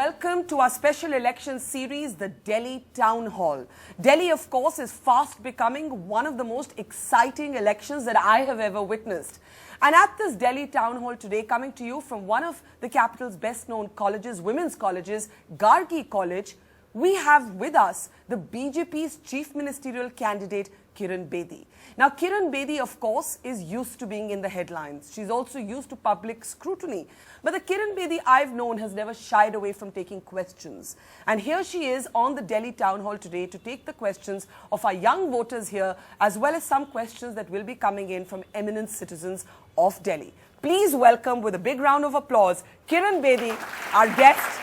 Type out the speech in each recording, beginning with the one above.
welcome to our special election series, the Delhi Town Hall. Delhi, of course, is fast becoming one of the most exciting elections that I have ever witnessed. And at this Delhi Town Hall today, coming to you from one of the capital's best-known colleges, women's colleges, Gargi College, we have with us the BJP's chief ministerial candidate, Kiran Bedi. Now, Kiran Bedi, of course, is used to being in the headlines. She's also used to public scrutiny. But the Kiran Bedi I've known has never shied away from taking questions. And here she is on the Delhi Town Hall today to take the questions of our young voters here, as well as some questions that will be coming in from eminent citizens of Delhi. Please welcome, with a big round of applause, Kiran Bedi, our guest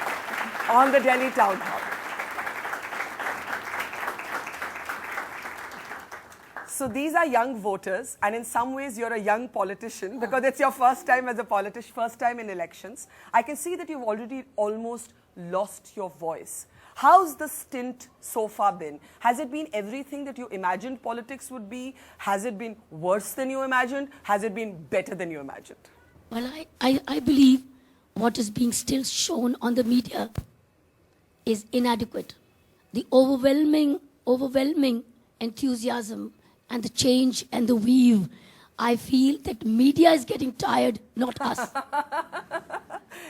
on the Delhi Town Hall. So these are young voters, and in some ways you're a young politician because it's your first time as a politician, first time in elections. I can see that you've already almost lost your voice. How's the stint so far been? Has it been everything that you imagined politics would be? Has it been worse than you imagined? Has it been better than you imagined? Well, I believe what is being still shown on the media is inadequate. The overwhelming enthusiasm and the change and the weave, I feel that media is getting tired, not us.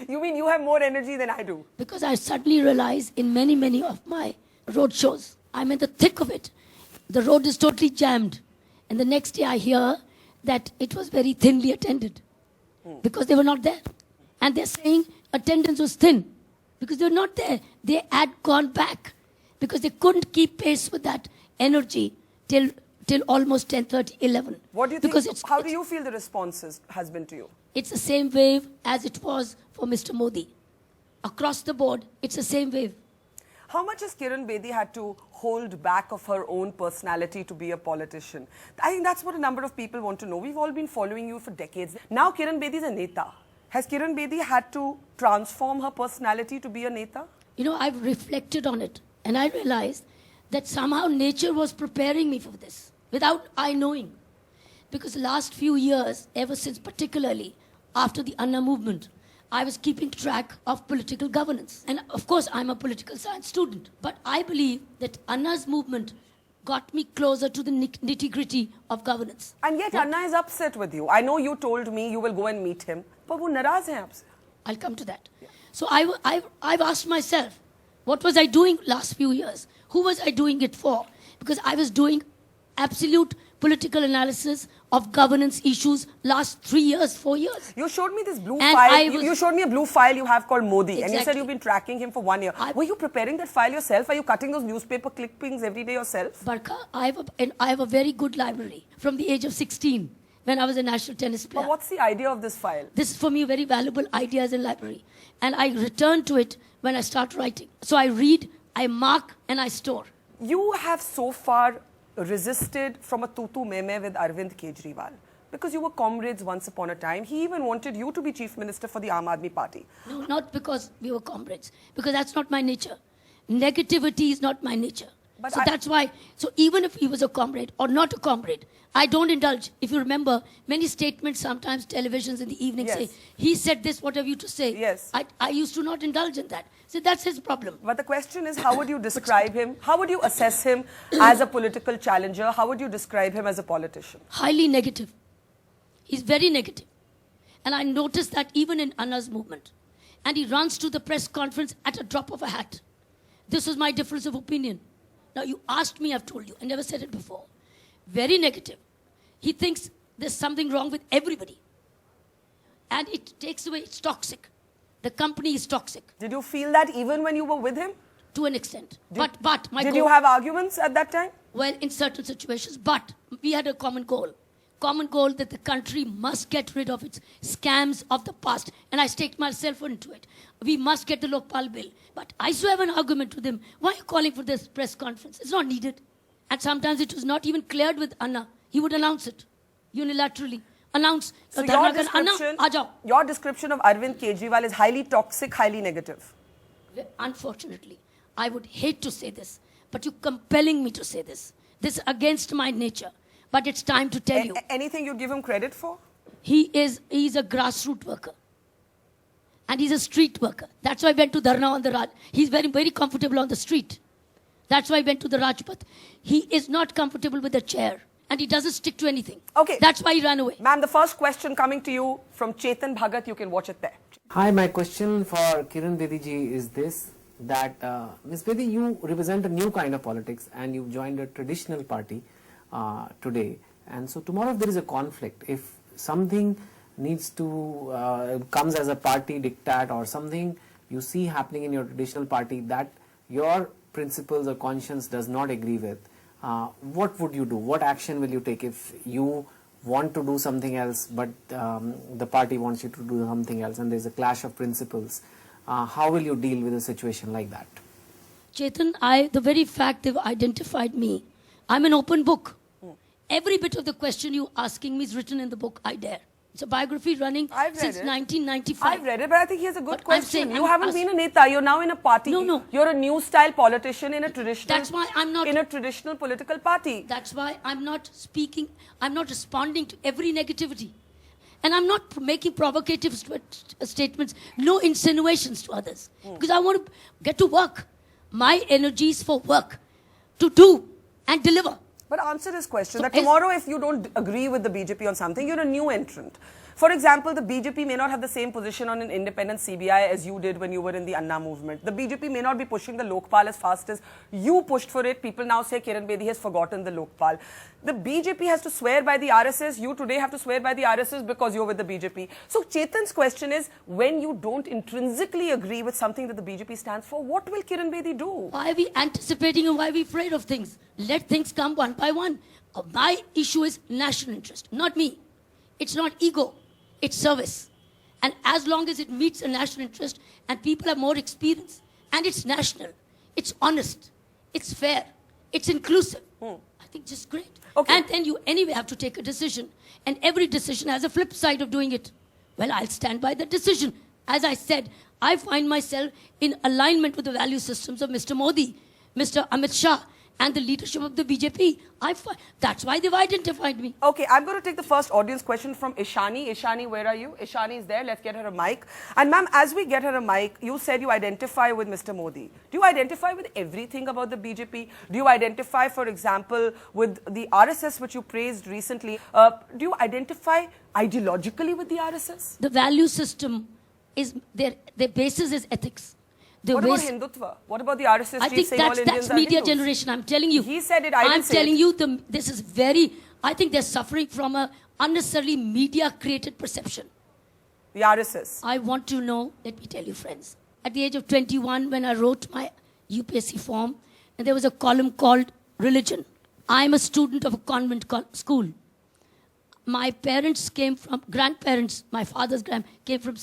You mean you have more energy than I do? Because I suddenly realize in many of my road shows, I'm in the thick of it. The road is totally jammed. And the next day I hear that it was very thinly attended because they were not there. And they're saying attendance was thin because they were not there. They had gone back because they couldn't keep pace with that energy till almost 10:30, 11. What do you think? How do you feel the response has been to you? It's the same wave as it was for Mr. Modi. Across the board, it's the same wave. How much has Kiran Bedi had to hold back of her own personality to be a politician? I think that's what a number of people want to know. We've all been following you for decades. Now Kiran Bedi is a neta. Has Kiran Bedi had to transform her personality to be a neta? You know, I've reflected on it and I realized that somehow nature was preparing me for this without I knowing. Because the last few years, ever since particularly after the Anna movement, I was keeping track of political governance. And of course, I'm a political science student. But I believe that Anna's movement got me closer to the nitty-gritty of governance. And yet Anna is upset with you. I know you told me you will go and meet him. But wo naraz hai aapse. I'll come to that. Yeah. So I've asked myself, what was I doing last few years? Who was I doing it for? Because I was doing absolute political analysis of governance issues last 3 years, 4 years. You showed me this blue file. You showed me a blue file you have called Modi. Exactly. And you said you've been tracking him for 1 year. Were you preparing that file yourself? Are you cutting those newspaper clippings every day yourself? Barkha, I have a very good library from the age of 16 when I was a national tennis player. But what's the idea of this file? This is for me very valuable ideas in library. And I return to it when I start writing. So I read, I mark and I store. You have so far resisted from a tutu meme with Arvind Kejriwal because you were comrades once upon a time. He even wanted you to be chief minister for the Aam Aadmi Party. No, not because we were comrades, because that's not my nature. Negativity is not my nature. But so that's why, so even if he was a comrade or not a comrade, I don't indulge. If you remember, many statements, sometimes televisions in the evening say, he said this, what have you to say? Yes. I used to not indulge in that. So that's his problem. But the question is, how would you describe him? How would you assess him as a political challenger? How would you describe him as a politician? Highly negative. He's very negative. And I noticed that even in Anna's movement. And he runs to the press conference at a drop of a hat. This was my difference of opinion. Now, you asked me, I've told you. I never said it before. Very negative. He thinks there's something wrong with everybody. And it takes away, it's toxic. The company is toxic. Did you feel that even when you were with him? To an extent. Did you have arguments at that time? Well, in certain situations. But we had a common goal. Common goal that the country must get rid of its scams of the past. And I staked myself into it. We must get the Lokpal bill. But I used to have an argument with him. Why are you calling for this press conference? It's not needed. And sometimes it was not even cleared with Anna. He would announce it unilaterally. Announce. So your description of Arvind Kejriwal is highly toxic, highly negative. Unfortunately, I would hate to say this, but you're compelling me to say this. This is against my nature. But it's time to tell you. Anything you give him credit for? He's a grassroots worker. And he's a street worker. That's why I went to Dharna on the Raj. He's very, very comfortable on the street. That's why I went to the Rajpath. He is not comfortable with the chair. And he doesn't stick to anything. Okay. That's why he ran away. Ma'am, the first question coming to you from Chetan Bhagat. You can watch it there. Hi, my question for Kiran Bedi ji is this, that Ms. Bedi, you represent a new kind of politics and you've joined a traditional party today. And so tomorrow if there is a conflict, if something needs to, comes as a party diktat or something you see happening in your traditional party that your principles or conscience does not agree with, what would you do? What action will you take if you want to do something else but the party wants you to do something else and there's a clash of principles? How will you deal with a situation like that? Chetan, the very fact they've identified me, I'm an open book. Every bit of the question you asking me is written in the book, I Dare. It's a biography running I've read since it. 1995. I've read it, but I think he has a good But I'm question. saying- You I'm haven't ask- been a neta. You're now in a party. No. You're a new style politician in a traditional. That's why I'm not- in a traditional political party. That's why I'm not speaking, I'm not responding to every negativity. And I'm not making provocative statements, no insinuations to others. Because I want to get to work. My energy is for work, to do and deliver. But answer this question, So that is- tomorrow if you don't agree with the BJP on something, you're a new entrant. For example, the BJP may not have the same position on an independent CBI as you did when you were in the Anna movement. The BJP may not be pushing the Lokpal as fast as you pushed for it. People now say Kiran Bedi has forgotten the Lokpal. The BJP has to swear by the RSS. You today have to swear by the RSS because you're with the BJP. So Chetan's question is, when you don't intrinsically agree with something that the BJP stands for, what will Kiran Bedi do? Why are we anticipating and why are we afraid of things? Let things come one by one. My issue is national interest, not me. It's not ego, it's service. And as long as it meets a national interest and people have more experience and it's national, it's honest, it's fair, it's inclusive, I think just great. Okay. And then you anyway have to take a decision. And every decision has a flip side of doing it. Well, I'll stand by the decision. As I said, I find myself in alignment with the value systems of Mr. Modi, Mr. Amit Shah, and the leadership of the BJP. That's why they've identified me. Okay, I'm going to take the first audience question from Ishani. Ishani, where are you? Ishani is there. Let's get her a mic. And ma'am, as we get her a mic, you said you identify with Mr. Modi. Do you identify with everything about the BJP? Do you identify, for example, with the RSS, which you praised recently? Do you identify ideologically with the RSS? The value system is, their basis is ethics. What about Hindutva? What about the RSS I chief think saying all that's Indians are media Hindus? generation. I'm telling you. He said it, I didn't I'm say telling it. you, this is very, I think they're suffering from a unnecessarily media-created perception. The RSS. I want to know, let me tell you, friends. At the age of 21, when I wrote my UPSC form, and there was a column called Religion. I'm a student of a convent school. My parents came from, grandparents, my father's came from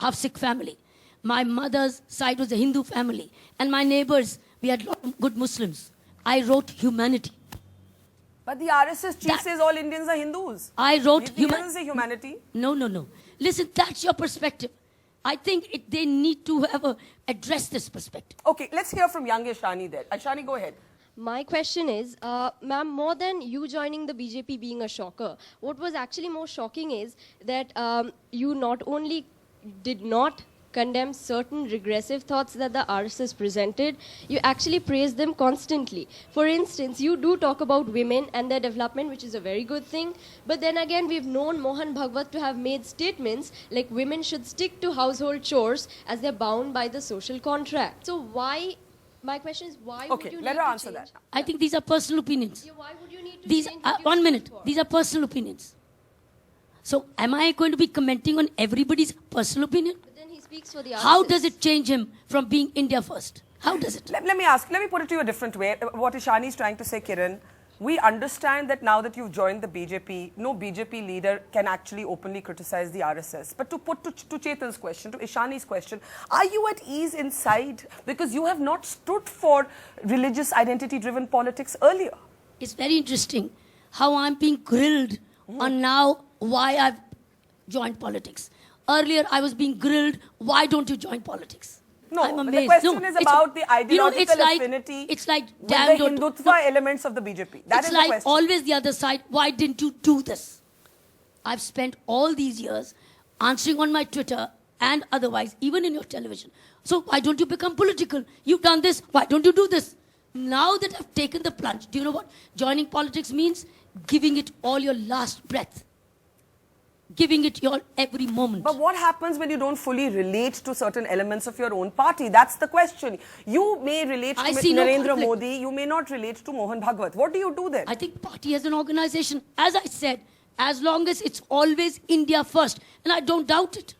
half Sikh family. My mother's side was a Hindu family. And my neighbors, we had a lot of good Muslims. I wrote humanity. But the RSS chief says all Indians are Hindus. I wrote He doesn't say humanity. No. Listen, that's your perspective. I think they need to address this perspective. Okay, let's hear from young Ishani there. Ishani, go ahead. My question is, ma'am, more than you joining the BJP being a shocker, what was actually more shocking is that you not only did not condemn certain regressive thoughts that the RSS presented, you actually praise them constantly. For instance, you do talk about women and their development, which is a very good thing, but then again, we've known Mohan Bhagwat to have made statements like women should stick to household chores as they're bound by the social contract. So why, my question is, why would Okay, you let need her to answer change? that. I think these are personal opinions. Yeah, why would you need to These, change what you 1 stood minute. for? These are personal opinions. So am I going to be commenting on everybody's personal opinion? But then he speaks for the How RSS. does it change him from being India first? How does it? Let me put it to you a different way. What Ishani is trying to say, Kiran, we understand that now that you've joined the BJP, no BJP leader can actually openly criticize the RSS. But to put to Chetan's question, to Ishani's question, are you at ease inside? Because you have not stood for religious identity-driven politics earlier. It's very interesting how I'm being grilled on now why I've joined politics. Earlier, I was being grilled, why don't you join politics? No, I'm the amazed. question is it's- about the ideological it's like, affinity it's like, with damn, the Hindutva elements of the BJP. That it's is like the question. always the other side, why didn't you do this? I've spent all these years answering on my Twitter and otherwise, even in your television. So why don't you become political? You've done this, why don't you do this? Now that I've taken the plunge, do you know what joining politics means? Giving it all your last breath. Giving it your every moment. But what happens when you don't fully relate to certain elements of your own party? That's the question. You may relate to Narendra Modi, you may not relate to Mohan Bhagwat. What do you do then? I think party as an organization, as I said, as long as it's always India first, and I don't doubt it.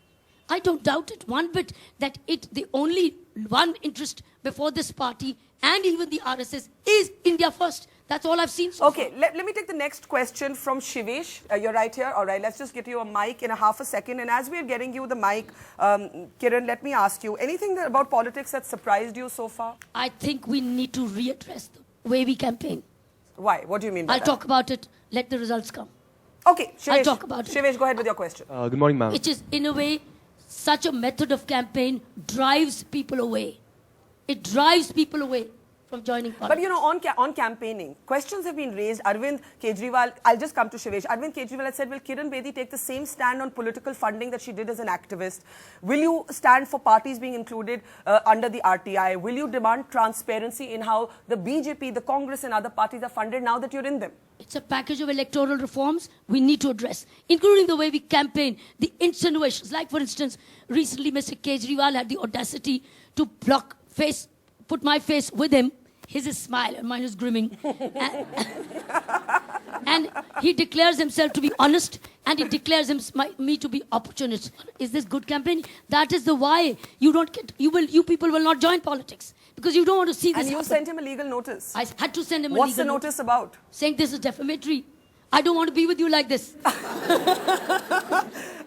I don't doubt it one bit that the only one interest before this party and even the RSS is India first. That's all I've seen so Okay, let me take the next question from Shivesh. You're right here. All right, let's just get you a mic in a half a second. And as we're getting you the mic, Kiran, let me ask you, anything about politics that surprised you so far? I think we need to readdress the way we campaign. Why? What do you mean by I'll that? talk about it. Let the results come. Okay, Shivesh. I'll talk about it. Shivesh, go ahead with your question. Good morning, ma'am. Which is, in a way, such a method of campaign drives people away. It drives people away from joining politics. But you know, on campaigning, questions have been raised. Arvind Kejriwal, I'll just come to Shivesh. Arvind Kejriwal has said, will Kiran Bedi take the same stand on political funding that she did as an activist? Will you stand for parties being included under the RTI? Will you demand transparency in how the BJP, the Congress and other parties are funded now that you're in them? It's a package of electoral reforms we need to address, including the way we campaign, the insinuations. Like, for instance, recently Mr. Kejriwal had the audacity to put my face with him. His is smile and mine is grimming. And he declares himself to be honest, and he declares me to be opportunist. Is this good campaigning? That is the why you people will not join politics, because you don't want to see this And you happen. sent him a legal notice. I had to send him a What's the legal notice about? saying this is defamatory. I don't want to be with you like this.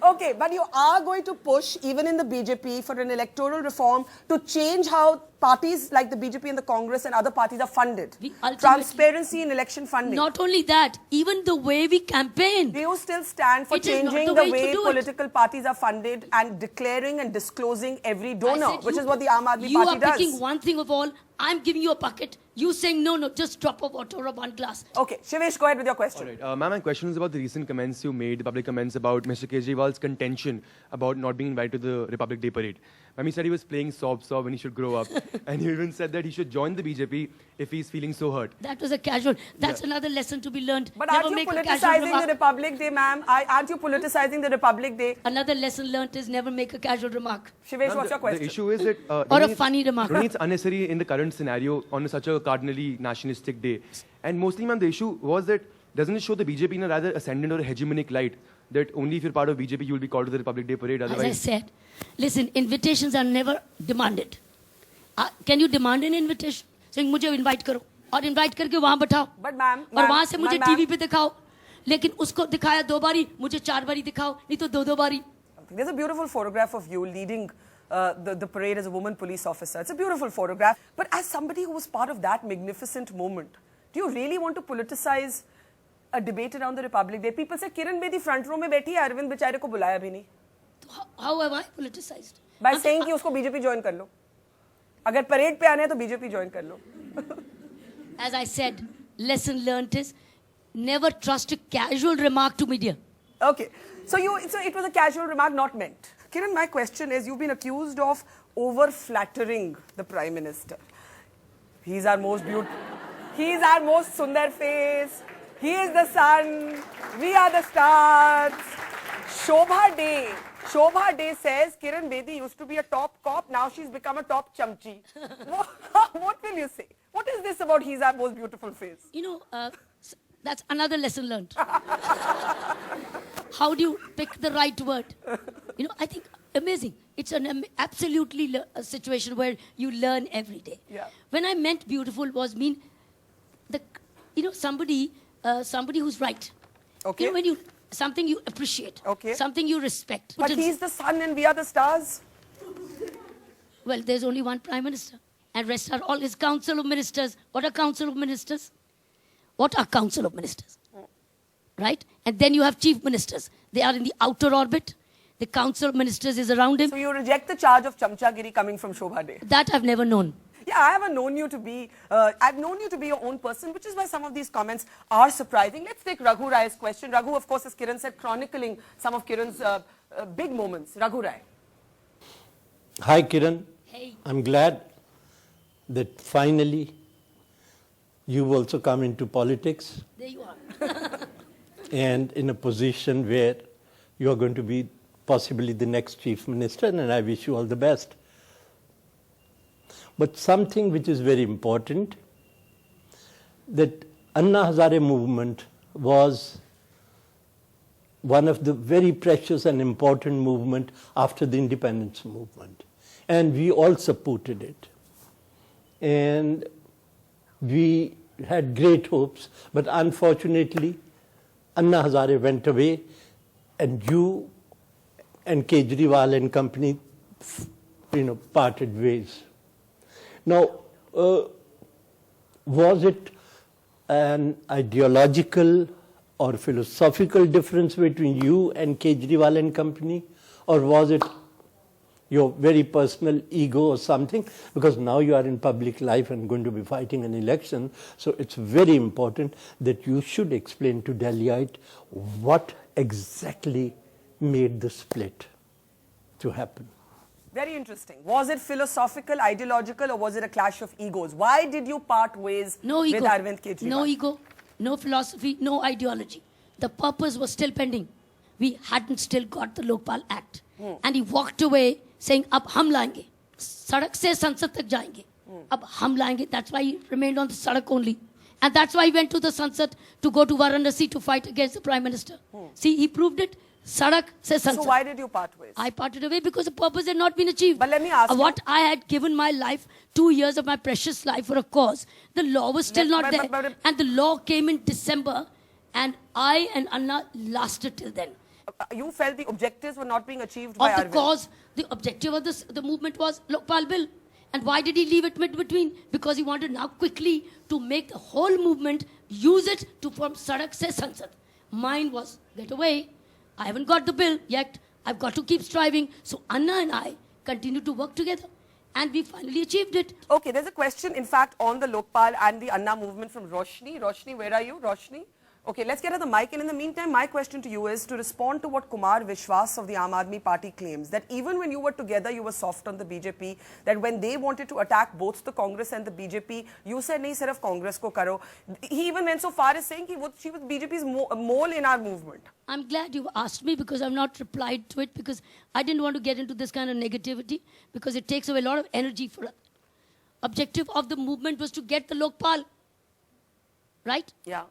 Okay, but you are going to push, even in the BJP, for an electoral reform to change how parties like the BJP and the Congress and other parties are funded. Transparency in election funding. Not only that, even the way we campaign. Do you still stand for It is not changing the the way to way do it. political parties are funded and declaring and disclosing every I donor, said which you- is what the Aam Aadmi You Party are does? picking one thing of all. I'm giving you a bucket. You saying, no, just drop of water or one glass. Okay, Shivesh, go ahead with your question. All right. Ma'am, my question is about the recent comments you made, the public comments about Mr. Kejriwal's contention about not being invited to the Republic Day parade. Ma'am, he said he was playing sob when he should grow up. And he even said that he should join the BJP if he's feeling so hurt. That was a casual. That's another lesson to be learned. But Never aren't you make a casual politicizing remark. the Republic Day, ma'am? Aren't you politicizing the Republic Day? Another lesson learned is never make a casual remark. Shivesh, Ma'am, what's your question? The issue is that... Or a funny remark. Don't think it's unnecessary in the current scenario on such a cardinally nationalistic day. And mostly, ma'am, the issue was that doesn't it show the BJP in a rather ascendant or a hegemonic light? That only if you're part of BJP, you'll be called to the Republic Day parade. As Otherwise, I said, listen, invitations are never demanded. Can you demand an invitation? Saying, मुझे invite करो और invite करके वहाँ बैठाओ But ma'am, और वहाँ से ma'am, मुझे ma'am. TV पे दिखाओ लेकिन उसको दिखाया 2 बारी मुझे 4 बारी दिखाओ नहीं तो 2 बारी. There's a beautiful photograph of you leading the parade as a woman police officer. It's a beautiful photograph. But as somebody who was part of that magnificent moment, do you really want to politicize a debate around the Republic Day? People say, Kiran Bedi front row में बैठी है, Arvind बेचारे को बुलाया भी नहीं. How have I politicized? By saying कि उसको BJP join कर लो. अगर parade पे आने हैं तो BJP join कर लो. As I said, lesson learned is never trust a casual remark to media. Okay. So it was a casual remark, not meant. Kiran, my question is, you've been accused of over-flattering the Prime Minister. He's our most beautiful, he's our most sundar face, he is the sun, we are the stars. Shobha Day says, Kiran Bedi used to be a top cop, now she's become a top chamchi. What will you say? What is this about he's our most beautiful face? You know, that's another lesson learned. How do you pick the right word? You know, I think amazing. It's an absolutely a situation where you learn every day. Yeah. When I meant beautiful was somebody who's right. Okay. You know, when something you appreciate. Okay. Something you respect. But he's the sun and we are the stars. Well, there's only one Prime Minister. And rest are all his council of ministers. What are council of ministers? What are council of ministers? Right? And then you have chief ministers. They are in the outer orbit. The council of ministers is around him. So you reject the charge of chamchagiri coming from Shobha Day? That I've never known. Yeah, I haven't known you to be, I've known you to be your own person, which is why some of these comments are surprising. Let's take Raghu Rai's question. Raghu, of course, as Kiran said, chronicling some of Kiran's big moments. Raghu Rai. Hi, Kiran. Hey. I'm glad that finally you've also come into politics There you are. and in a position where you're going to be possibly the next chief minister, and I wish you all the best. But something which is very important, that Anna Hazare movement was one of the very precious and important movement after the independence movement. And we all supported it. And we had great hopes, but unfortunately, Anna Hazare went away, and you and Kejriwal and company, parted ways. Now, was it an ideological or philosophical difference between you and Kejriwal and company, or was it your very personal ego or something? Because now you are in public life and going to be fighting an election, so it's very important that you should explain to Delhiite what exactly made the split to happen. Very interesting. Was it philosophical, ideological, or was it a clash of egos? Why did you part ways No ego. with Arvind Kejriwal? No ego, no philosophy, no ideology. The purpose was still pending. We hadn't still got the Lokpal Act. And he walked away saying, ab hum laenge. Sadak se Sansad tak jayenge. Ab hum laenge. That's why he remained on the Sadak only. And that's why he went to the Sansad to go to Varanasi to fight against the Prime Minister. See, he proved it. Sadak se Sansad. So why did you part ways? I parted away because the purpose had not been achieved. But let me ask you- What I had given my life, 2 years of my precious life for a cause, the law was still not there. And the law came in December, and I and Anna lasted till then. You felt the objectives were not being achieved by Of the Arvind. cause, the objective of the movement was Lokpal Bill. And why did he leave it mid-between? Because he wanted now quickly to make the whole movement use it to form Sadak Se Sansad. Mine was, get away. I haven't got the bill yet. I've got to keep striving. So Anna and I continue to work together. And we finally achieved it. Okay, there's a question, in fact, on the Lokpal and the Anna movement from Roshni. Roshni, where are you? Roshni? Okay, let's get her the mic. And in the meantime, my question to you is to respond to what Kumar Vishwas of the Aam Aadmi Party claims, that even when you were together, you were soft on the BJP, that when they wanted to attack both the Congress and the BJP, you said, nahi, sirf Congress ko karo. He even went so far as saying she was BJP's mole in our movement. I'm glad you asked me because I've not replied to it because I didn't want to get into this kind of negativity because it takes away a lot of energy for us. Objective of the movement was to get the Lokpal. Right? Yeah.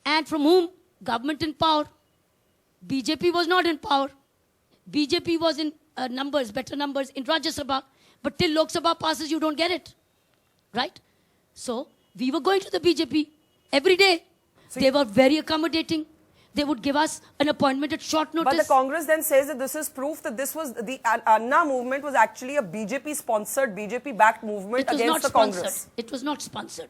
And from whom? Government in power. BJP was not in power. BJP was in numbers, better numbers in Rajya Sabha. But till Lok Sabha passes, you don't get it. Right? So, we were going to the BJP every day. They were very accommodating. They would give us an appointment at short notice. But the Congress then says that this is proof that this was the Anna movement was actually a BJP-sponsored, BJP-backed movement against the Congress. It was not sponsored.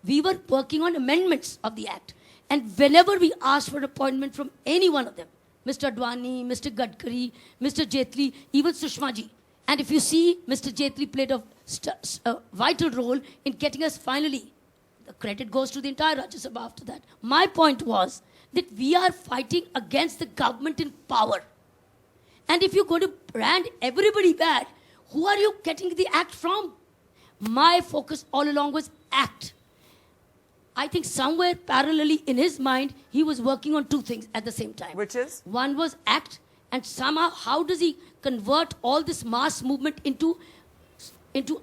We were working on amendments of the Act. And whenever we asked for an appointment from any one of them, Mr. Advani, Mr. Gadkari, Mr. Jaitley, even Sushma ji, and if you see, Mr. Jaitley played a vital role in getting us finally, the credit goes to the entire Rajya Sabha after that. My point was that we are fighting against the government in power. And if you're going to brand everybody bad, who are you getting the Act from? My focus all along was Act. I think somewhere parallelly in his mind, he was working on two things at the same time. Which is? One was Act, and somehow, how does he convert all this mass movement into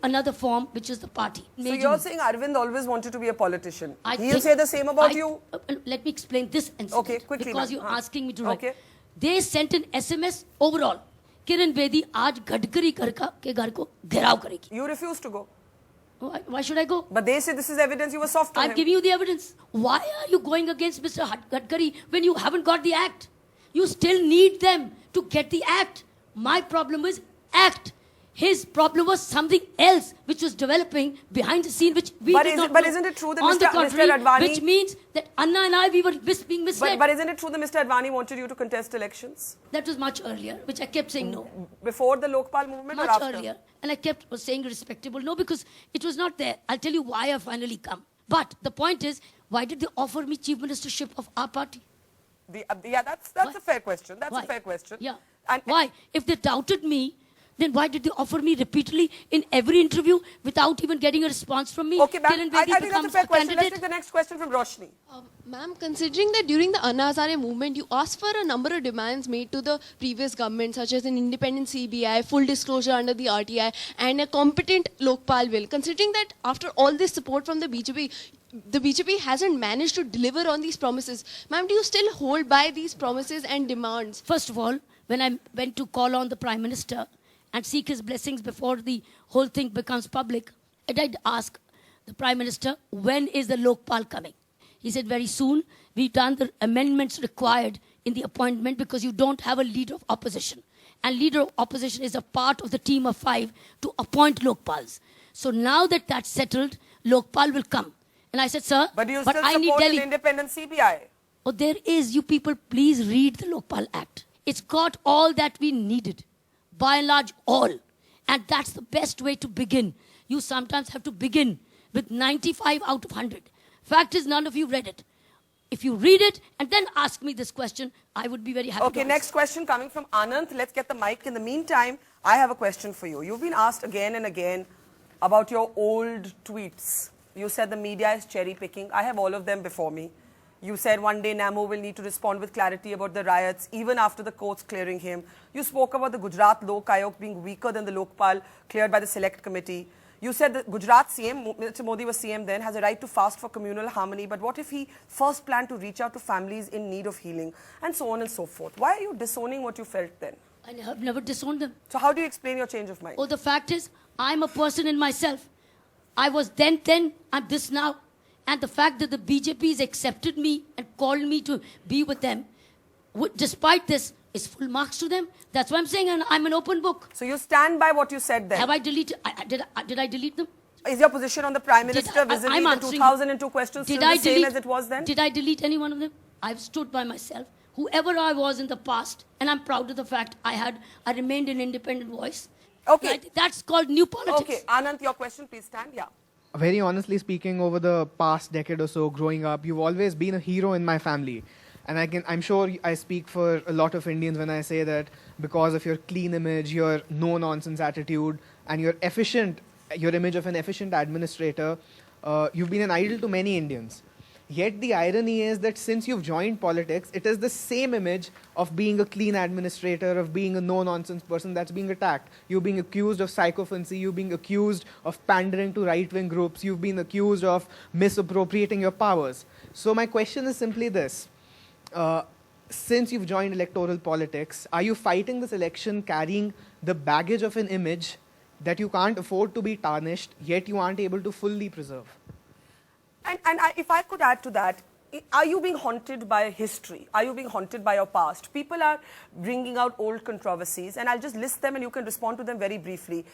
another form, which is the party? So you're saying Arvind always wanted to be a politician. He'll think- say the same about you? Let me explain this incident. Okay, quickly, because ma'am. you're asking me to write. Okay. They sent an SMS overall. Kiran Bedi aaj Gadkari ke ghar ko gherav karegi. You refused to go. Why should I go? But they say this is evidence you were soft on I'm him. giving you the evidence. Why are you going against Mr. Gadkari when you haven't got the Act? You still need them to get the Act. My problem was Act. His problem was something else which was developing behind the scene, which we did not know. But isn't it true that On the Mr. contrary, Advani... which means that Anna and I, we were being misled. But isn't it true that Mr. Advani wanted you to contest elections? That was much earlier, which I kept saying no. Before the Lokpal movement or Much after? earlier. And I kept saying respectable no because it was not there. I'll tell you why I finally come. But the point is, why did they offer me chief ministership of our party? Yeah, that's a fair question. That's Why? a fair question. Yeah. And Why? If they doubted me Then why did they offer me repeatedly in every interview without even getting a response from me? Okay, ma'am, Kiran I Bedi think that's a becomes fair a question. Let's candidate. take the next question from Roshni. Ma'am, considering that during the Anna Hazare movement, you asked for a number of demands made to the previous government, such as an independent CBI, full disclosure under the RTI, and a competent Lokpal bill. Considering that after all this support from the BJP hasn't managed to deliver on these promises, ma'am, do you still hold by these promises and demands? First of all, when I went to call on the Prime Minister and seek his blessings before the whole thing becomes public, I did ask the Prime Minister, when is the Lokpal coming? He said, very soon. We've done the amendments required in the appointment because you don't have a leader of opposition. And leader of opposition is a part of the team of 5 to appoint Lokpals. So now that that's settled, Lokpal will come. And I said, sir, But do you still I need support an Delhi. independent CBI? Oh, there is. You people, please read the Lokpal Act. It's got all that we needed. By and large, all. And that's the best way to begin. You sometimes have to begin with 95 out of 100. Fact is, none of you read it. If you read it and then ask me this question, I would be very happy Okay, to next answer. question coming from Anand. Let's get the mic. In the meantime, I have a question for you. You've been asked again and again about your old tweets. You said the media is cherry picking. I have all of them before me. You said one day Namo will need to respond with clarity about the riots, even after the courts clearing him. You spoke about the Gujarat Lok Ayog being weaker than the Lokpal cleared by the Select Committee. You said that Gujarat CM, Mr. Modi was CM then, has a right to fast for communal harmony. But what if he first planned to reach out to families in need of healing, and so on and so forth? Why are you disowning what you felt then? I have never disowned them. So how do you explain your change of mind? Oh, the fact is, I'm a person in myself. I was then, I'm this now. And the fact that the BJP has accepted me and called me to be with them, despite this, is full marks to them. That's why I'm saying I'm an open book. So you stand by what you said then? Have I deleted? Did I delete them? Is your position on the Prime Minister vis-a-vis I'm the answering- 2002 questions still the same as it was then? Did I delete any one of them? I've stood by myself. Whoever I was in the past, and I'm proud of the fact I remained an independent voice. Okay. Right? That's called new politics. Okay, Anand, your question, please stand. Yeah. Very honestly speaking, over the past decade or so growing up, you've always been a hero in my family. And I'm sure I speak for a lot of Indians when I say that because of your clean image, your no-nonsense attitude, and your image of an efficient administrator, you've been an idol to many Indians. Yet the irony is that since you've joined politics, it is the same image of being a clean administrator, of being a no-nonsense person that's being attacked. You're being accused of sycophancy, you're being accused of pandering to right-wing groups, you've been accused of misappropriating your powers. So my question is simply this. Since you've joined electoral politics, are you fighting this election carrying the baggage of an image that you can't afford to be tarnished, yet you aren't able to fully preserve? If I could add to that, are you being haunted by history? Are you being haunted by your past? People are bringing out old controversies, and I'll just list them and you can respond to them very briefly.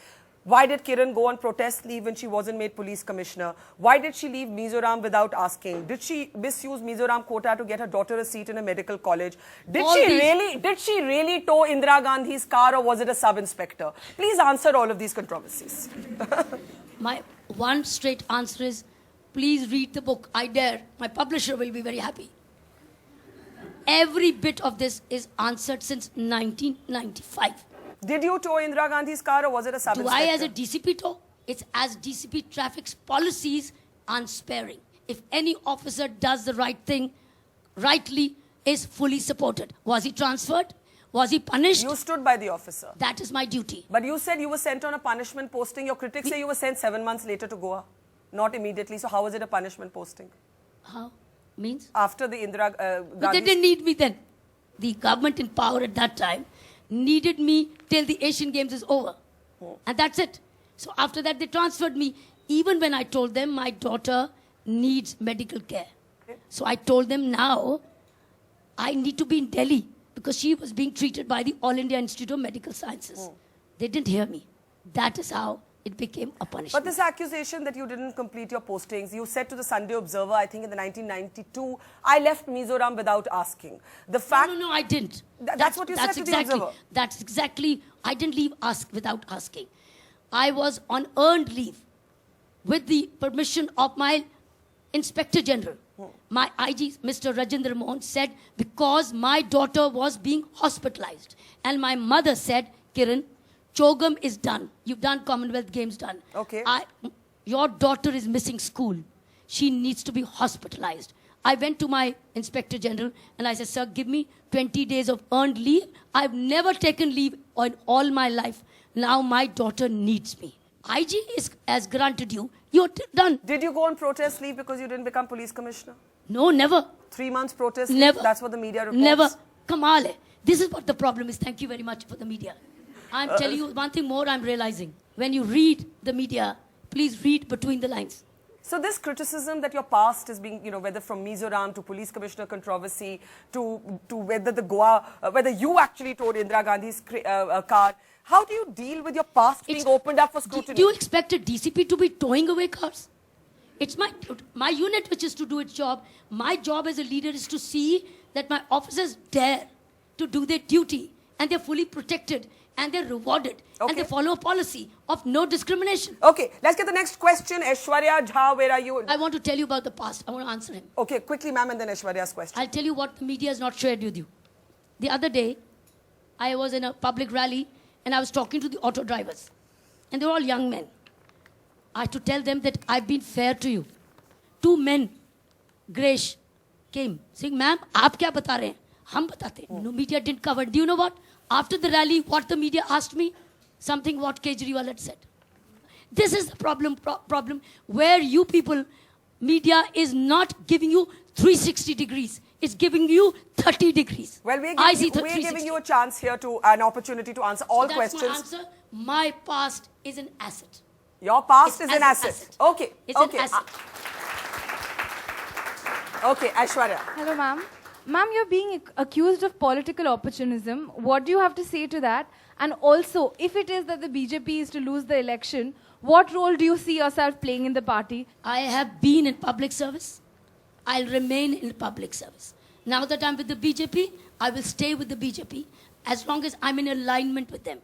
Why did Kiran go on protest leave when she wasn't made police commissioner? Why did she leave Mizoram without asking? Did she misuse Mizoram quota to get her daughter a seat in a medical college? Did she really tow Indira Gandhi's car, or was it a sub-inspector? Please answer all of these controversies. My one straight answer is, please read the book. I dare. My publisher will be very happy. Every bit of this is answered since 1995. Did you tow Indira Gandhi's car, or was it a Do sub-inspector? I as a DCP tow? It's as DCP traffic's policies unsparing. If any officer does the right thing, rightly, is fully supported. Was he transferred? Was he punished? You stood by the officer. That is my duty. But you said you were sent on a punishment posting. Your critics say you were sent 7 months later to Goa. Not immediately. So how was it a punishment posting? How? Means? After the Indira But they Gandhi... didn't need me then. The government in power at that time needed me till the Asian Games is over. And that's it. So after that, they transferred me. Even when I told them my daughter needs medical care. So I told them now, I need to be in Delhi because she was being treated by the All India Institute of Medical Sciences. They didn't hear me. That is how it became a punishment. But this accusation that you didn't complete your postings, you said to the Sunday Observer, I think in the 1992, I left Mizoram without asking. The fact... No, I didn't. That's what you said to the Observer. That's exactly, I didn't leave without asking. I was on earned leave with the permission of my Inspector General. My IG, Mr. Rajendra Mohan, said because my daughter was being hospitalized. And my mother said, Kiran, Chogam is done. You've done Commonwealth Games done. Okay. Your daughter is missing school. She needs to be hospitalized. I went to my Inspector General and I said, sir, give me 20 days of earned leave. I've never taken leave in all my life. Now my daughter needs me. IG has granted you. You're done. Did you go on protest leave because you didn't become police commissioner? No, never. 3 months protest leave? Never. That's what the media reports? Never. Kamal hai. This is what the problem is. Thank you very much for the media. I'm telling you one thing more I'm realizing. When you read the media, please read between the lines. So this criticism that your past is being, whether from Mizoram to police commissioner controversy to whether the Goa, whether you actually towed Indira Gandhi's car, how do you deal with your past being opened up for scrutiny? Do you expect a DCP to be towing away cars? It's my unit which is to do its job. My job as a leader is to see that my officers dare to do their duty and they're fully protected and they're rewarded and they follow a policy of no discrimination. Okay, let's get the next question. Aishwarya Jha, where are you? I want to tell you about the past. I want to answer him. Okay, quickly, ma'am, and then Aishwarya's question. I'll tell you what the media has not shared with you. The other day, I was in a public rally and I was talking to the auto drivers. And they were all young men. I had to tell them that I've been fair to you. 2 men, Gresh, came saying, ma'am, aap kya bata rahe hain? Hum batate. No, media didn't cover. Do you know what? After the rally, what the media asked me? Something what Kejriwal had said. This is the problem where you people, media is not giving you 360 degrees. It's giving you 30 degrees. Well, we're giving you a chance here to an opportunity to answer all questions. That's my answer. My past is an asset. Your past is an asset. Okay. It's an asset. Okay, Aishwarya. Hello, ma'am. Ma'am, you're being accused of political opportunism. What do you have to say to that? And also, if it is that the BJP is to lose the election, what role do you see yourself playing in the party? I have been in public service. I'll remain in public service. Now that I'm with the BJP, I will stay with the BJP as long as I'm in alignment with them.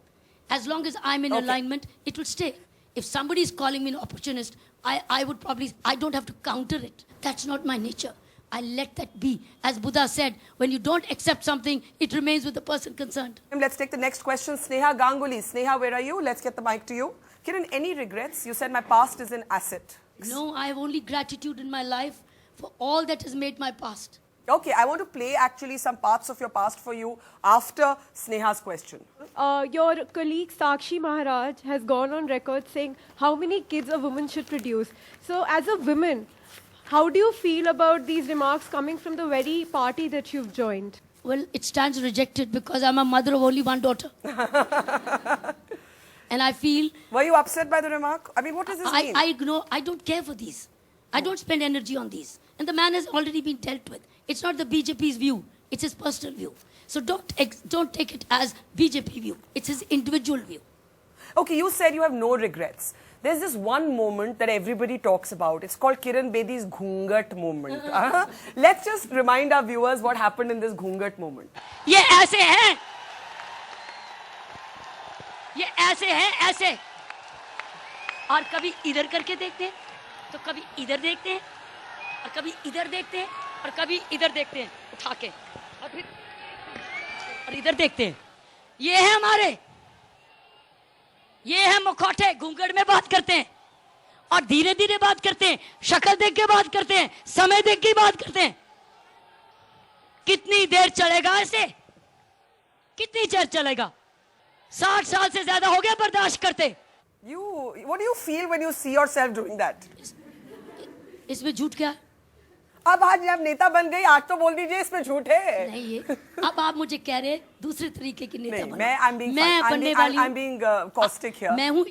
As long as I'm in alignment, it will stay. If somebody is calling me an opportunist, I would probably, I don't have to counter it. That's not my nature. I let that be. As Buddha said, when you don't accept something, it remains with the person concerned. Let's take the next question. Sneha Ganguly. Sneha, where are you? Let's get the mic to you. Kiran, any regrets? You said my past is an asset. No, I have only gratitude in my life for all that has made my past. Okay, I want to play actually some parts of your past for you after Sneha's question. Your colleague Sakshi Maharaj has gone on record saying how many kids a woman should produce. So as a woman, how do you feel about these remarks coming from the very party that you've joined? Well, it stands rejected because I'm a mother of only one daughter. And I feel... Were you upset by the remark? I mean, what does this mean? I ignore, I don't care for these. I don't spend energy on these. And the man has already been dealt with. It's not the BJP's view. It's his personal view. So don't take it as BJP view. It's his individual view. Okay, you said you have no regrets. There's this one moment that everybody talks about. It's called Kiran Bedi's Ghungat moment. Let's just remind our viewers what happened in this Ghungat moment. ये ऐसे हैं, ये ऐसे हैं, ऐसे. और कभी इधर करके देखते हैं, तो कभी इधर देखते हैं, और कभी इधर देखते हैं, और कभी इधर देखते हैं, उठा के, और फिर और इधर देखते हैं. ये है हमारे. ये है मुखौटे, घूंघट में बात करते हैं और धीरे धीरे बात करते हैं, शक्ल देख के बात करते हैं, समय देख के बात करते हैं. कितनी देर चलेगा ऐसे? कितनी देर चलेगा? 60 साल से ज्यादा हो गया बर्दाश्त करते. What do you feel when you see yourself doing that? इसमें झूठ क्या है? अब आज आप नेता बन गई, आज तो बोल दीजिए इसमें झूठ है. नहीं ये. अब आप मुझे कह रहे दूसरे तरीके की नेता बनो. I'm being caustic here. मैं हूँ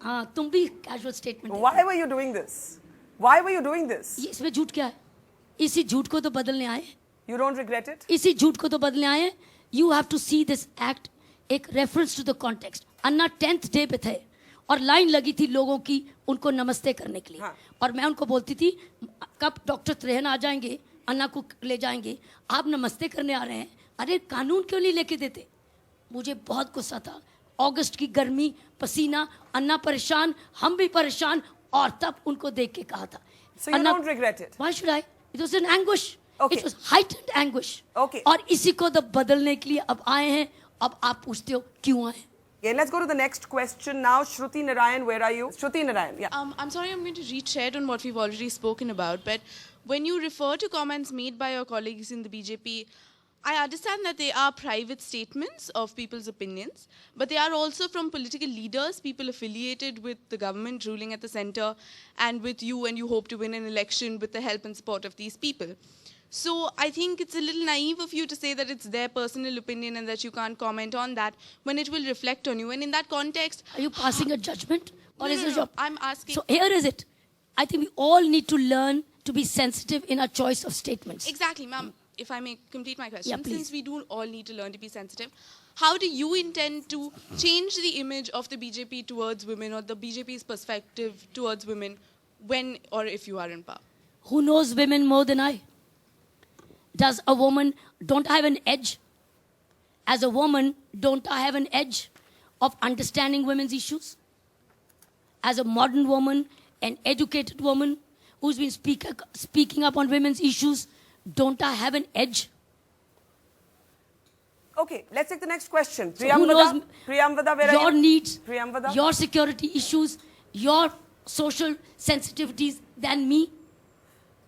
हाँ, तुम भी casual statement. Why were you doing this? Why were you doing this? इसमें झूठ क्या है? इसी झूठ को तो बदलने आए. You don't regret it? इसी झूठ को तो बदलने आए. You have to see this act एक reference to the context. Anna 10th day पे थे और लाइन लगी थी लोगों की उनको नमस्ते करने के लिए. हाँ. और मैं उनको बोलती थी कब डॉक्टर त्रेहन आ जाएंगे, अन्ना को ले जाएंगे, आप नमस्ते करने आ रहे हैं, अरे कानून क्यों नहीं लेके देते? मुझे बहुत गुस्सा था. अगस्त की गर्मी, पसीना, अन्ना परेशान, हम भी परेशान, और तब उनको देख के कहा था. So you don't regret it? Why should I? It was an anguish. Okay. It was heightened anguish. Okay. और इसी को तो बदलने के लिए अब आए हैं. अब आप पूछते हो क्यों आए? Okay, let's go to the next question now. Shruti Narayan, where are you? Shruti Narayan, yeah. I'm sorry, I'm going to retread on what we've already spoken about, but when you refer to comments made by your colleagues in the BJP, I understand that they are private statements of people's opinions, but they are also from political leaders, people affiliated with the government ruling at the center, and with you, and you hope to win an election with the help and support of these people. So I think it's a little naive of you to say that it's their personal opinion and that you can't comment on that when it will reflect on you. And in that context... Are you passing a judgment? Or is it No, I'm asking... So here is it. I think we all need to learn to be sensitive in our choice of statements. Exactly, ma'am. If I may complete my question, Yeah, please. since we do all need to learn to be sensitive, how do you intend to change the image of the BJP towards women or the BJP's perspective towards women when or if you are in power? Who knows women more than I? Does a woman, don't I have an edge? As a woman, don't I have an edge of understanding women's issues? As a modern woman, an educated woman who's been speaking up on women's issues, don't I have an edge? Okay, let's take the next question. So who knows Priyamvada, where are your you? needs, Priyamvada? your security issues, your social sensitivities than me?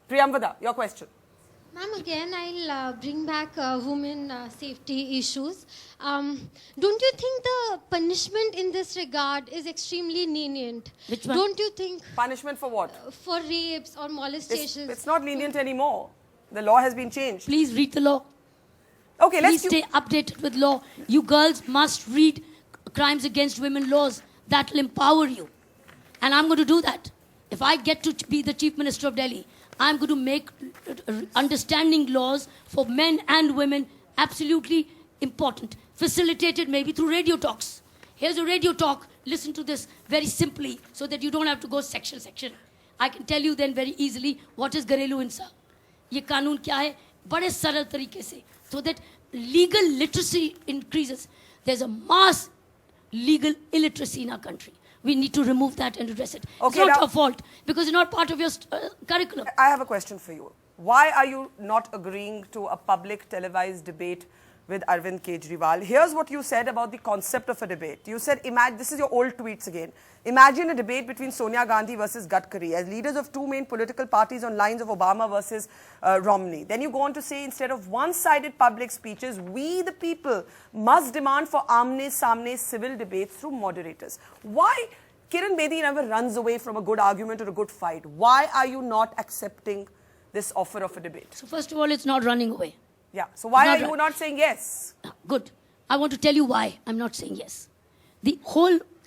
Priyamvada, your question. Ma'am, again, I'll bring back women safety issues. Don't you think the punishment in this regard is extremely lenient? Which one? Don't you think? Punishment for what? For rapes or molestations. It's not lenient anymore. The law has been changed. Please read the law. Okay, let's Please stay updated with law. You girls must read crimes against women laws. That will empower you. And I'm going to do that. If I get to be the Chief Minister of Delhi, I'm going to make understanding laws for men and women absolutely important. Facilitated maybe through radio talks. Here's a radio talk. Listen to this very simply so that you don't have to go section. I can tell you then very easily what is Gharelu Hinsa. ये कानून क्या है बड़े सरल तरीके से so that legal literacy increases. There's a mass legal illiteracy in our country. We need to remove that and address it. Okay, it's not now- your fault because it's not part of your curriculum. I have a question for you. Why are you not agreeing to a public televised debate with Arvind Kejriwal? Here's what you said about the concept of a debate. You said, this is your old tweets again. Imagine a debate between Sonia Gandhi versus Gadkari as leaders of two main political parties on lines of Obama versus Romney. Then you go on to say, instead of one-sided public speeches, we the people must demand for aamne-samne civil debates through moderators. Why Kiran Bedi never runs away from a good argument or a good fight? Why are you not accepting this offer of a debate? So first of all, it's not running away. Yeah. So why Not are you right. not saying yes? Good. I want to tell you why I'm not saying yes.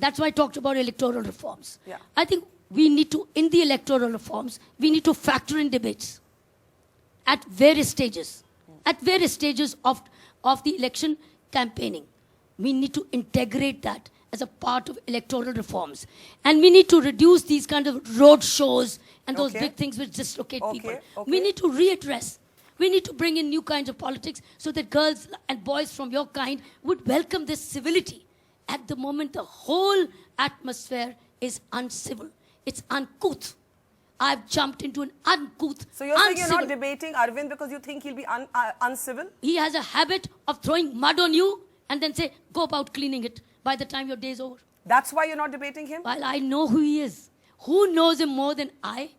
That's why I talked about electoral reforms. Yeah. I think we need to, in the electoral reforms, we need to factor in debates at various stages. At various stages of the election campaigning. We need to integrate that as a part of electoral reforms. And we need to reduce these kind of road shows and those Okay. big things which dislocate people. Okay. We need to readdress. We need to bring in new kinds of politics so that girls and boys from your kind would welcome this civility. At the moment, the whole atmosphere is uncivil. It's uncouth. I've jumped into an uncouth, So you're saying you're uncivil. not debating Arvind because you think he'll be uncivil? He has a habit of throwing mud on you and then say, go about cleaning it by the time your day's over. That's why you're not debating him? While I know who he is. Who knows him more than I?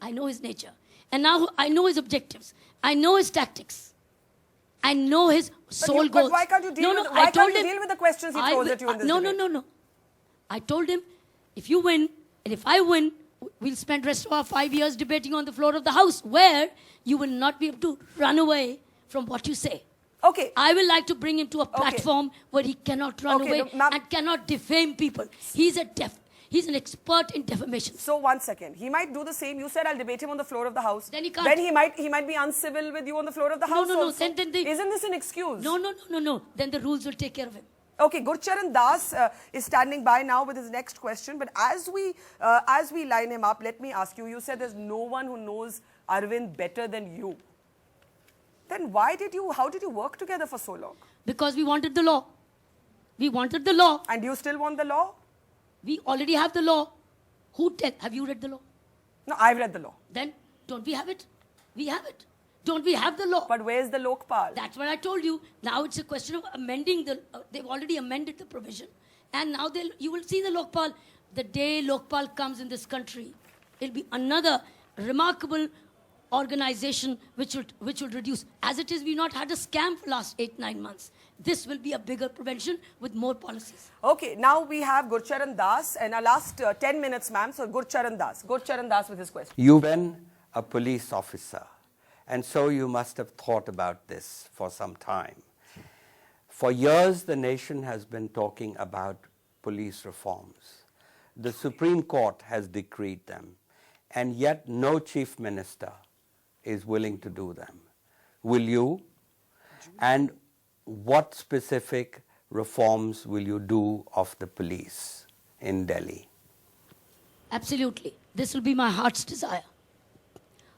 I know his nature. And now I know his objectives. I know his tactics. I know his soul goals. But why can't you deal with the questions he throws at you in this debate? No. I told him, if you win, and if I win, we'll spend the rest of our 5 years debating on the floor of the House, where you will not be able to run away from what you say. Okay. I will like to bring him to a platform where he cannot run Okay, away no, ma'am. and cannot defame people. He's an expert in defamation. So 1 second. He might do the same. You said I'll debate him on the floor of the House. Then he can't. Then he might be uncivil with you on the floor of the House No. also. Then Isn't this an excuse? No. Then the rules will take care of him. Okay, Gurcharan Das is standing by now with his next question. But as we line him up, let me ask you. You said there's no one who knows Arvind better than you. Then how did you work together for so long? Because we wanted the law. We wanted the law. And you still want the law? We already have the law. Have you read the law? No, I've read the law. Then don't we have it? We have it. Don't we have the law? But where's the Lokpal? That's what I told you. Now it's a question of amending the. They've already amended the provision, and now you will see the Lokpal. The day Lokpal comes in this country, it'll be another remarkable organization which will reduce. As it is, we've not had a scam for last 8-9 months. This will be a bigger prevention with more policies. Okay, now we have Gurcharan Das, and our last 10 minutes, ma'am. So Gurcharan Das with his question. You've been a police officer, and so you must have thought about this for some time. For years, the nation has been talking about police reforms. The Supreme Court has decreed them, and yet no chief minister is willing to do them. Will you? And what specific reforms will you do of the police in Delhi? Absolutely. This will be my heart's desire.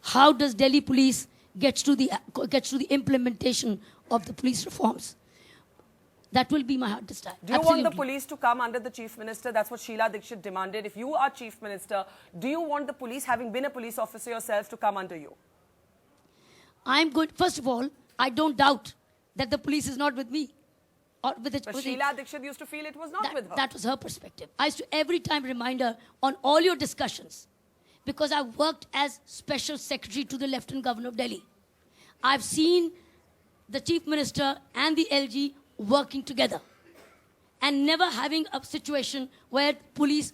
How does Delhi police gets to the implementation of the police reforms? That will be my heart desire. Do you want the police to come under the chief minister? That's what Sheila Dikshit demanded. If you are chief minister, do you want the police, having been a police officer yourself, to come under you? I'm good. First of all, I don't doubt that the police is not with me. Or with But Sheila Dikshit used to feel it was not with her. That was her perspective. I used to every time remind her on all your discussions, because I worked as special secretary to the Lieutenant Governor of Delhi. I've seen the chief minister and the LG working together and never having a situation where police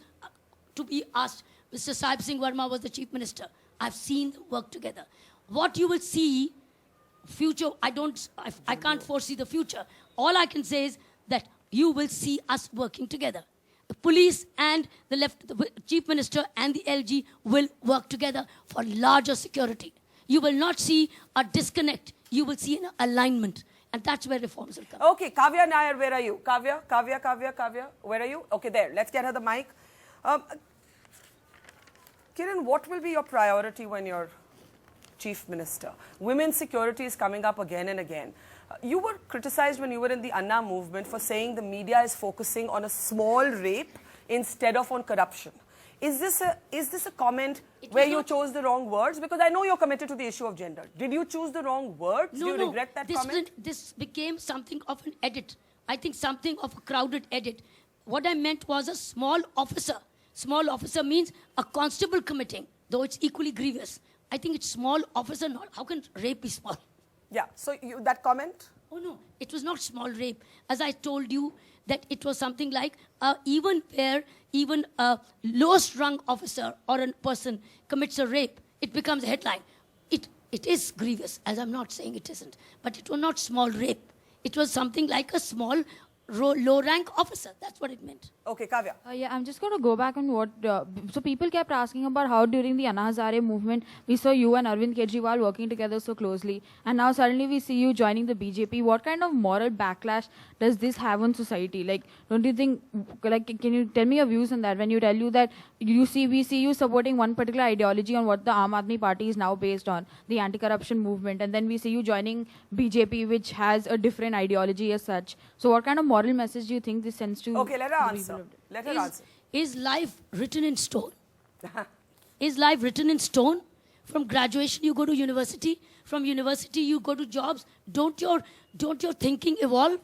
to be asked. Mr. Sahib Singh Verma was the chief minister. I've seen them work together. What you will see, future, I can't foresee the future. All I can say is that you will see us working together. The police and the chief minister and the LG will work together for larger security. You will not see a disconnect. You will see an alignment. And that's where reforms will come. Okay, Kavya Nair, where are you? Kavya, where are you? Okay, there. Let's get her the mic. Kiran, what will be your priority when you're chief minister? Women's security is coming up again and again. You were criticized when you were in the Anna movement for saying the media is focusing on a small rape instead of on corruption. Is this a comment where you chose the wrong words? Because I know you're committed to the issue of gender. Did you choose the wrong words? No, Do you regret that comment? This became something of an edit. I think something of a crowded edit. What I meant was a small officer. Small officer means a constable committing, though it's equally grievous. I think it's small officer, not. How can rape be small? Yeah, so that comment? Oh no, it was not small rape. As I told you, that it was something like even a lowest rung officer or a person commits a rape, it becomes a headline. It is grievous, as I'm not saying it isn't, but it was not small rape. It was something like a small low-rank officer. That's what it meant. Okay, Kavya. Yeah, I'm just going to go back on what... so people kept asking about how during the Anna Hazare movement, we saw you and Arvind Kejriwal working together so closely. And now suddenly we see you joining the BJP. What kind of moral backlash does this have on society? Like, don't you think... Like, can you tell me your views on that? When you tell you that we see you supporting one particular ideology on what the Aam Aadmi Party is now based on, the anti-corruption movement. And then we see you joining BJP, which has a different ideology as such. So what kind of moral message do you think this sends to... Okay, let her answer. Let her answer. Is life written in stone? Is life written in stone? From graduation you go to university. From university you go to jobs. Don't your thinking evolve?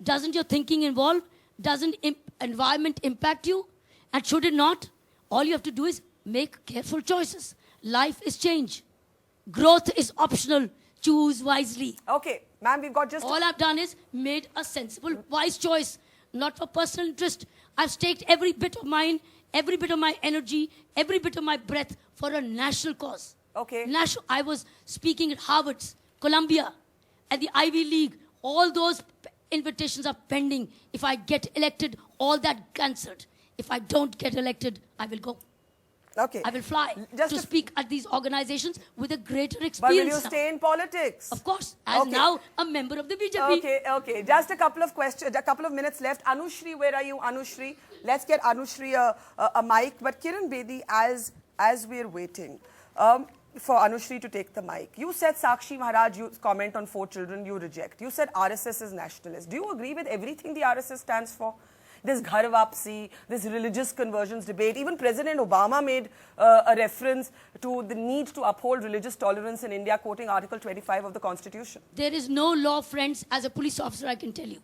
Doesn't your thinking evolve? Doesn't environment impact you? And should it not? All you have to do is make careful choices. Life is change. Growth is optional. Choose wisely. Okay, ma'am, we've got just... All I've done is made a sensible, wise choice. Not for personal interest. I've staked every bit of mine, every bit of my energy, every bit of my breath for a national cause. Okay. I was speaking at Harvard, Columbia, at the Ivy League. All those invitations are pending. If I get elected, all that cancelled. If I don't get elected, I will go. Okay. I will fly to speak at these organizations with a greater experience. But will you stay in politics? Of course, as now a member of the BJP. Okay. Just a couple of questions, a couple of minutes left. Anushri, where are you, Anushri? Let's get Anushri a mic. But Kiran Bedi, as we're waiting for Anushri to take the mic, you said Sakshi Maharaj, you comment on 4 children, you reject. You said RSS is nationalist. Do you agree with everything the RSS stands for? this ghar wapsi, this religious conversions debate. Even President Obama made a reference to the need to uphold religious tolerance in India, quoting Article 25 of the Constitution. There is no law, friends, as a police officer, I can tell you.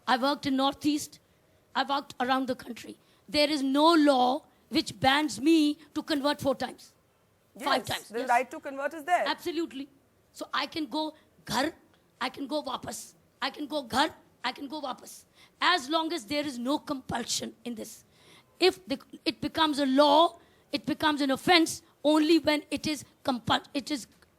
I worked in Northeast. I worked around the country. There is no law which bans me to convert 4 times. Yes, 5 times. the right to convert is there. Absolutely. So I can go ghar, I can go wapas. I can go ghar, I can go wapas. As long as there is no compulsion in this. If it becomes a law, it becomes an offense only when it is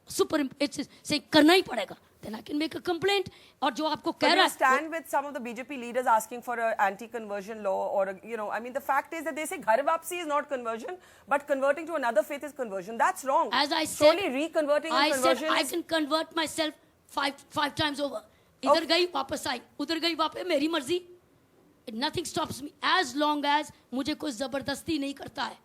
saying karna hi padega. Then I can make a complaint. Or jo aapko keh But raha you stand with some of the BJP leaders asking for an anti-conversion law, or I mean, the fact is that they say ghar wapsi is not conversion, but converting to another faith is conversion. That's wrong. As I said, surely reconverting and I said conversion I is... can convert myself five times over. Idhar gayi, wapas aayi. Udhar gayi, wapas, meri marzi. Nothing stops me as long as mujhe koi zabardasti nahi karta hai.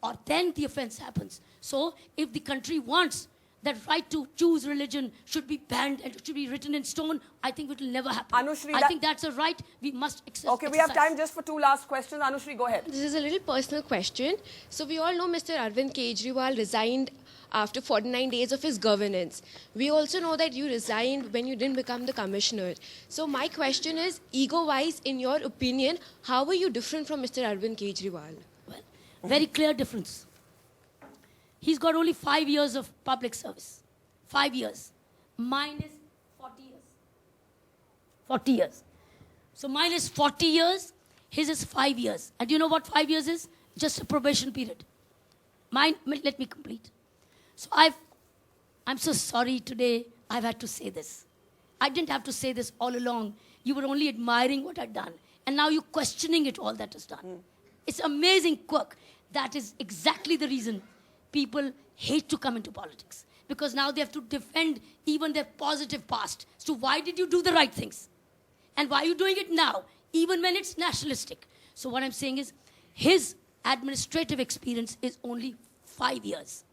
Or then the offense happens. So if the country wants that right to choose religion should be banned and it should be written in stone, I think it will never happen. Anushri, I think that's a right we must exercise. Okay, we have time just for 2 last questions. Anushri, go ahead. This is a little personal question. So we all know Mr. Arvind Kejriwal resigned after 49 days of his governance. We also know that you resigned when you didn't become the commissioner. So my question is, ego-wise, in your opinion, how are you different from Mr. Arvind Kejriwal? Well, very clear difference. He's got only 5 years of public service. 5 years. Mine is 40 years. 40 years. So mine is 40 years, his is 5 years. And do you know what 5 years is? Just a probation period. Mine, let me complete. So I'm so sorry today I've had to say this. I didn't have to say this all along. You were only admiring what I'd done. And now you're questioning it all that is done. It's amazing quirk. That is exactly the reason people hate to come into politics. Because now they have to defend even their positive past. So why did you do the right things? And why are you doing it now? Even when it's nationalistic. So what I'm saying is, his administrative experience is only 5 years.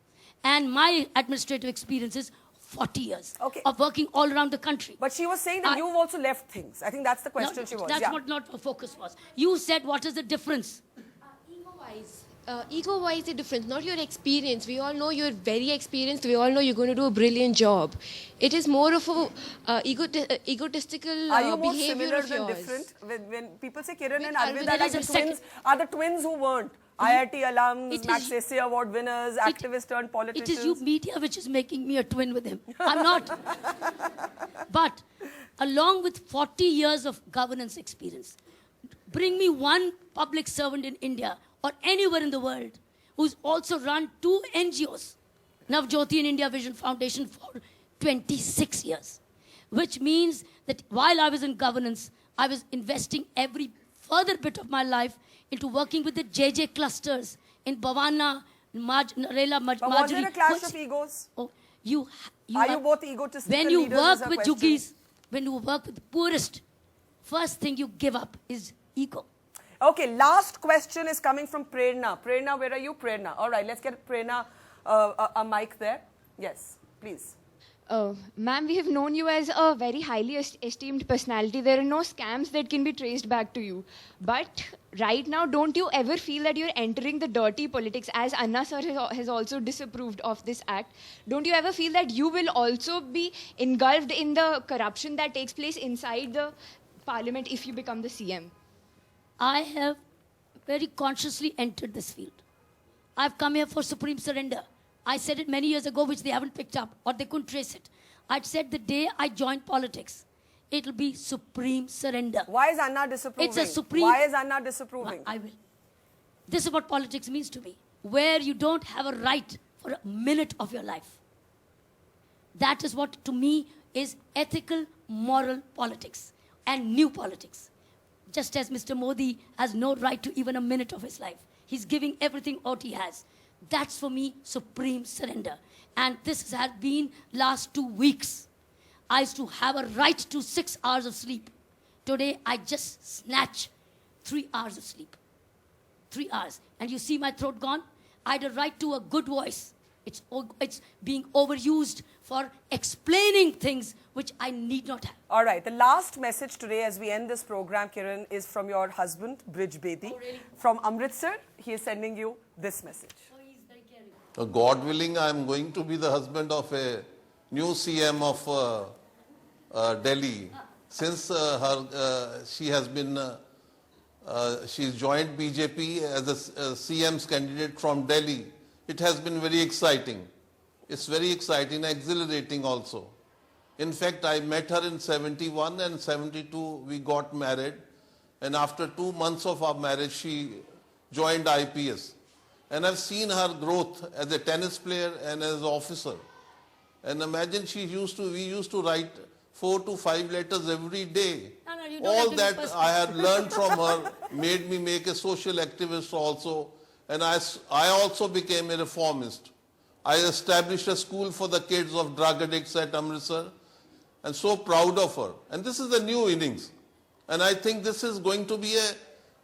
And my administrative experience is 40 years of working all around the country. But she was saying that you've also left things. I think that's the question she was. That's what not the focus was. You said, what is the difference? Ego-wise, the difference, not your experience. We all know you're very experienced. We all know you're going to do a brilliant job. It is more of a egotistical Are you more behavior similar of than yours. different? When people say Kiran and Arvind, Arvind there are like is the a twins, are the twins who weren't? IIT alums, It Max is- Sessy Award winners, activists turned It politicians. is you media which is making me a twin with him. I'm not. But along with 40 years of governance experience, bring me one public servant in India or anywhere in the world who's also run 2 NGOs, Navjyoti and India Vision Foundation, for 26 years. Which means that while I was in governance, I was investing every further bit of my life into working with the JJ clusters in Bhavana, Narela, But was there a clash of egos? Oh, Are you both egotistical when you leaders is work her with question. Jugis, when you work with the poorest, first thing you give up is ego. Okay, last question is coming from Prerna. Prerna, where are you, Prerna? All right, let's get Prerna a mic there. Yes, please. Ma'am, we have known you as a very highly esteemed personality. There are no scams that can be traced back to you. But right now, don't you ever feel that you're entering the dirty politics, as Anna sir has also disapproved of this act? Don't you ever feel that you will also be engulfed in the corruption that takes place inside the parliament if you become the CM? I have very consciously entered this field. I've come here for supreme surrender. I said it many years ago, which they haven't picked up, or they couldn't trace it. I'd said the day I joined politics, it'll be supreme surrender. Why is Anna disapproving? It's a supreme... Why is Anna disapproving? I will. This is what politics means to me, where you don't have a right for a minute of your life. That is what, to me, is ethical, moral politics and new politics. Just as Mr. Modi has no right to even a minute of his life. He's giving everything what he has. That's for me supreme surrender. And this has been last 2 weeks. I used to have a right to 6 hours of sleep. Today, I just snatch 3 hours of sleep. 3 hours. And you see my throat gone? I had a right to a good voice. It's being overused for explaining things which I need not have. All right, the last message today as we end this program, Kiran, is from your husband, Brij Bedi. Oh, really? From Amritsar, he is sending you this message. God willing, I am going to be the husband of a new CM of Delhi. Since she has been, she's joined BJP as a CM's candidate from Delhi. It has been very exciting. It's very exciting, exhilarating also. In fact, I met her in 71 and 72 we got married. And after 2 months of our marriage, she joined IPS. And I've seen her growth as a tennis player and as an officer. And imagine we used to write 4 to 5 letters every day. No, you don't All have to that be I had learned from her made me make a social activist also. And I also became a reformist. I established a school for the kids of drug addicts at Amritsar. And so proud of her. And this is a new innings. And I think this is going to be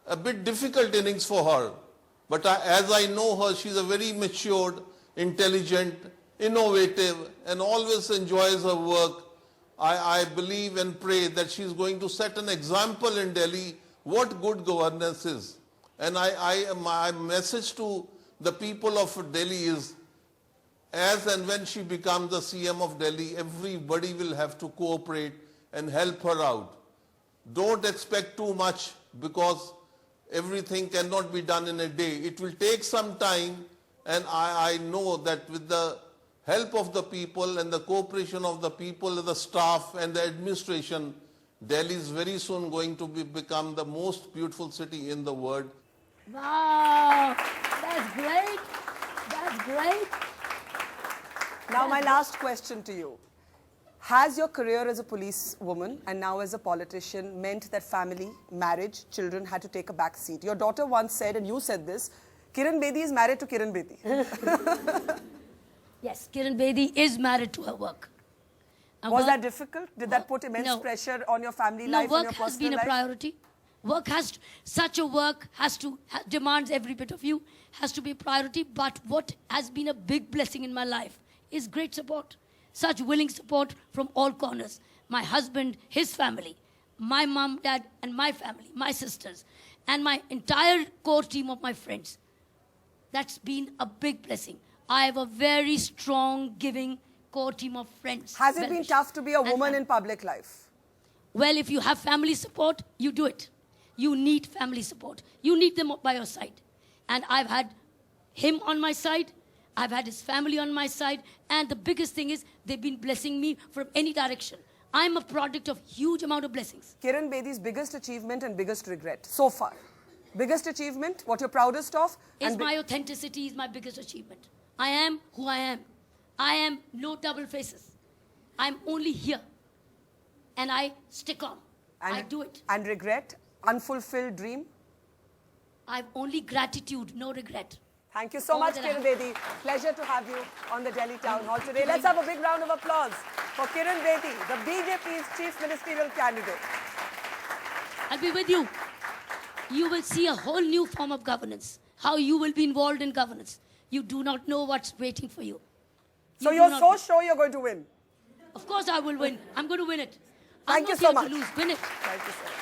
a bit difficult innings for her. But as I know her, she's a very matured, intelligent, innovative, and always enjoys her work. I believe and pray that she's going to set an example in Delhi what good governance is. And my message to the people of Delhi is, as and when she becomes the CM of Delhi, everybody will have to cooperate and help her out. Don't expect too much because everything cannot be done in a day. It will take some time, and I know that with the help of the people and the cooperation of the people, the staff and the administration, Delhi is very soon going to become the most beautiful city in the world. Wow, that's great. That's great. Now, my last question to you. Has your career as a policewoman and now as a politician meant that family, marriage, children had to take a back seat? Your daughter once said, and you said this, Kiran Bedi is married to Kiran Bedi. Yes, Kiran Bedi is married to her work. Was that difficult? Did that put immense pressure on your family life and your personal life? Work has been a priority. Work demands every bit of you, has to be a priority. But what has been a big blessing in my life is great support. Such willing support from all corners. My husband, his family, my mom, dad, and my family, my sisters, and my entire core team of my friends. That's been a big blessing. I have a very strong, giving core team of friends. Has it been tough to be a woman in public life? Well, if you have family support, you do it. You need family support. You need them by your side. And I've had him on my side. I've had his family on my side. And the biggest thing is they've been blessing me from any direction. I'm a product of huge amount of blessings. Kiran Bedi's biggest achievement and biggest regret so far. Biggest achievement, what you're proudest of? Is my authenticity is my biggest achievement. I am who I am. I am no double faces. I'm only here. And I stick on. I do it. And regret? Unfulfilled dream? I've only gratitude, no regret. Thank you so much, Kiran Bedi. Pleasure to have you on the Delhi Town Hall today. Let's have a big round of applause for Kiran Bedi, the BJP's chief ministerial candidate. I'll be with you. You will see a whole new form of governance. How you will be involved in governance. You do not know what's waiting for you. So you're so sure you're going to win? Of course I will win. I'm going to win it. Thank you so much. To lose. Win it. Thank you so much.